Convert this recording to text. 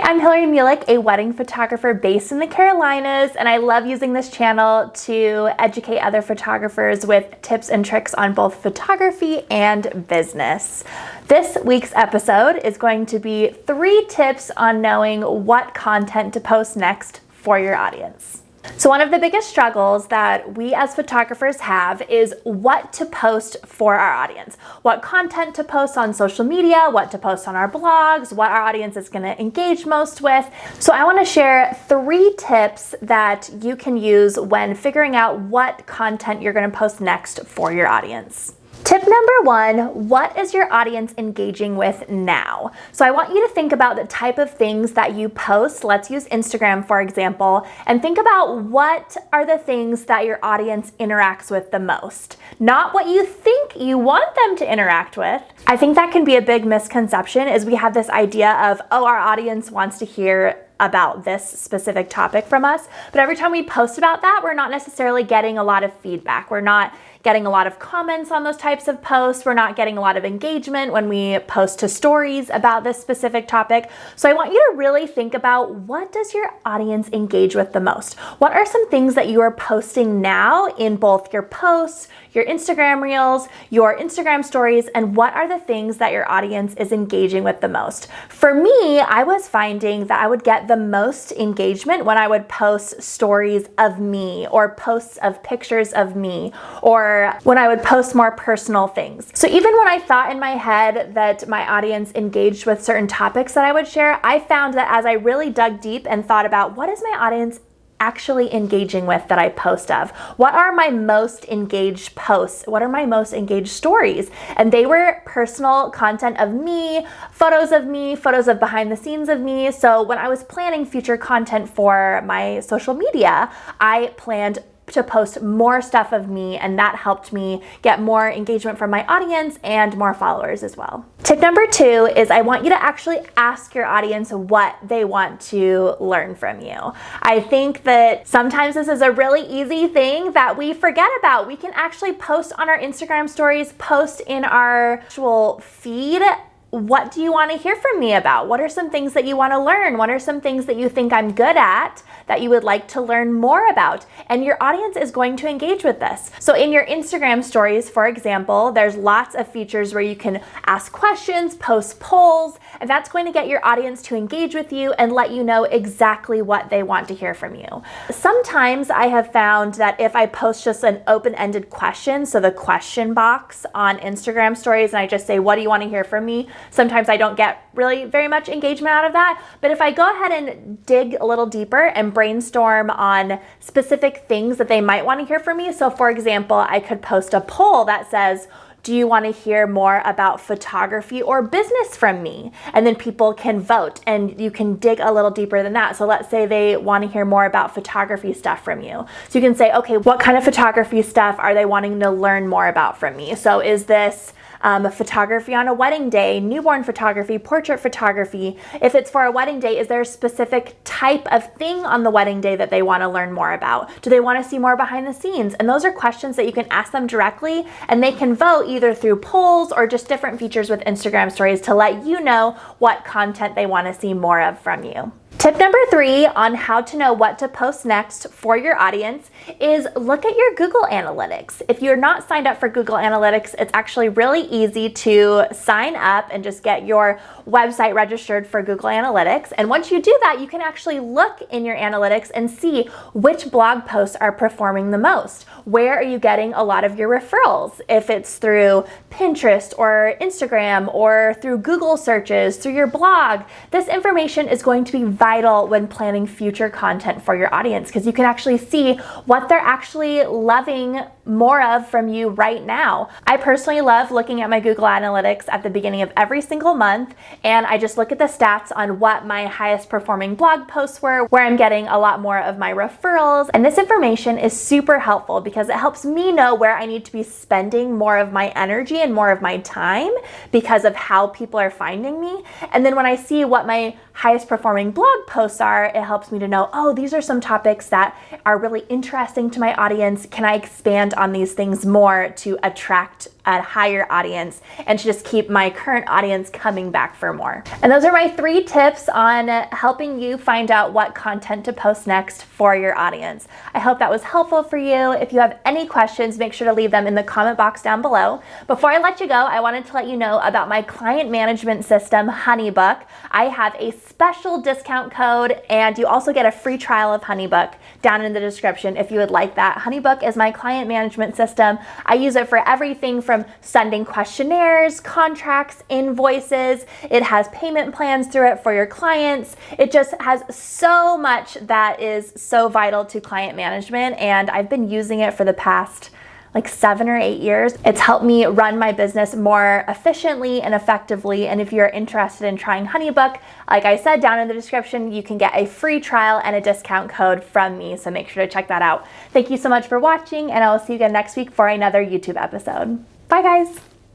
I'm Hillary Mulick, a wedding photographer based in the Carolinas, and I love using this channel to educate other photographers with tips and tricks on both photography and business. This week's episode is going to be 3 tips on knowing what content to post next for your audience. So one of the biggest struggles that we as photographers have is what to post for our audience. What content to post on social media, what to post on our blogs, what our audience is going to engage most with. So I want to share 3 tips that you can use when figuring out what content you're going to post next for your audience. Tip number 1, what is your audience engaging with now? So I want you to think about the type of things that you post. Let's use Instagram, for example, and think about what are the things that your audience interacts with the most. Not what you think you want them to interact with. I think that can be a big misconception is we have this idea of, oh, our audience wants to hear about this specific topic from us. But every time we post about that, we're not necessarily getting a lot of feedback. We're not getting a lot of comments on those types of posts. We're not getting a lot of engagement when we post to stories about this specific topic. So I want you to really think about, what does your audience engage with the most? What are some things that you are posting now in both your posts, your Instagram reels, your Instagram stories, and what are the things that your audience is engaging with the most? For me, I was finding that I would get the most engagement when I would post stories of me or posts of pictures of me, or when I would post more personal things. So even when I thought in my head that my audience engaged with certain topics that I would share, I found that as I really dug deep and thought about what is my audience actually engaging with that I post of? What are my most engaged posts? What are my most engaged stories? And they were personal content of me, photos of behind the scenes of me. So when I was planning future content for my social media, I planned to post more stuff of me, and that helped me get more engagement from my audience and more followers as well. Tip number 2 is I want you to actually ask your audience what they want to learn from you. I think that sometimes this is a really easy thing that we forget about. We can actually post on our Instagram stories, post in our actual feed. What do you want to hear from me about? What are some things that you want to learn? What are some things that you think I'm good at that you would like to learn more about? And your audience is going to engage with this. So in your Instagram stories, for example, there's lots of features where you can ask questions, post polls, and that's going to get your audience to engage with you and let you know exactly what they want to hear from you. Sometimes I have found that if I post just an open-ended question, so the question box on Instagram stories, and I just say, what do you want to hear from me? Sometimes I don't get really very much engagement out of that. But if I go ahead and dig a little deeper and brainstorm on specific things that they might want to hear from me. So for example, I could post a poll that says, do you want to hear more about photography or business from me? And then people can vote, and you can dig a little deeper than that. So let's say they want to hear more about photography stuff from you. So you can say, okay, what kind of photography stuff are they wanting to learn more about from me? So is this photography on a wedding day, newborn photography, portrait photography? If it's for a wedding day, is there a specific type of thing on the wedding day that they want to learn more about? Do they want to see more behind the scenes? And those are questions that you can ask them directly, and they can vote either through polls or just different features with Instagram stories to let you know what content they want to see more of from you. Tip number 3 on how to know what to post next for your audience is look at your Google Analytics. If you're not signed up for Google Analytics, it's actually really easy to sign up and just get your website registered for Google Analytics. And once you do that, you can actually look in your analytics and see which blog posts are performing the most. Where are you getting a lot of your referrals? If it's through Pinterest or Instagram or through Google searches, through your blog, this information is going to be vital when planning future content for your audience, because you can actually see what they're actually loving more of from you right now. I personally love looking at my Google Analytics at the beginning of every single month, and I just look at the stats on what my highest performing blog posts were, where I'm getting a lot more of my referrals. And this information is super helpful because it helps me know where I need to be spending more of my energy and more of my time because of how people are finding me. And then when I see what my highest performing blog posts are. It helps me to know, oh, these are some topics that are really interesting to my audience. Can I expand on these things more to attract a higher audience and to just keep my current audience coming back for more? And those are my 3 tips on helping you find out what content to post next for your audience. I hope that was helpful for you. If you have any questions, make sure to leave them in the comment box down below. Before I let you go, I wanted to let you know about my client management system, HoneyBook. I have a special discount code, and you also get a free trial of HoneyBook down in the description if you would like that. HoneyBook is my client management system. I use it for everything from sending questionnaires, contracts, invoices. It has payment plans through it for your clients. It just has so much that is so vital to client management, and I've been using it for the past like 7 or 8 years. It's helped me run my business more efficiently and effectively. And if you're interested in trying HoneyBook, like I said, down in the description, you can get a free trial and a discount code from me. So make sure to check that out. Thank you so much for watching, and I will see you again next week for another YouTube episode. Bye guys.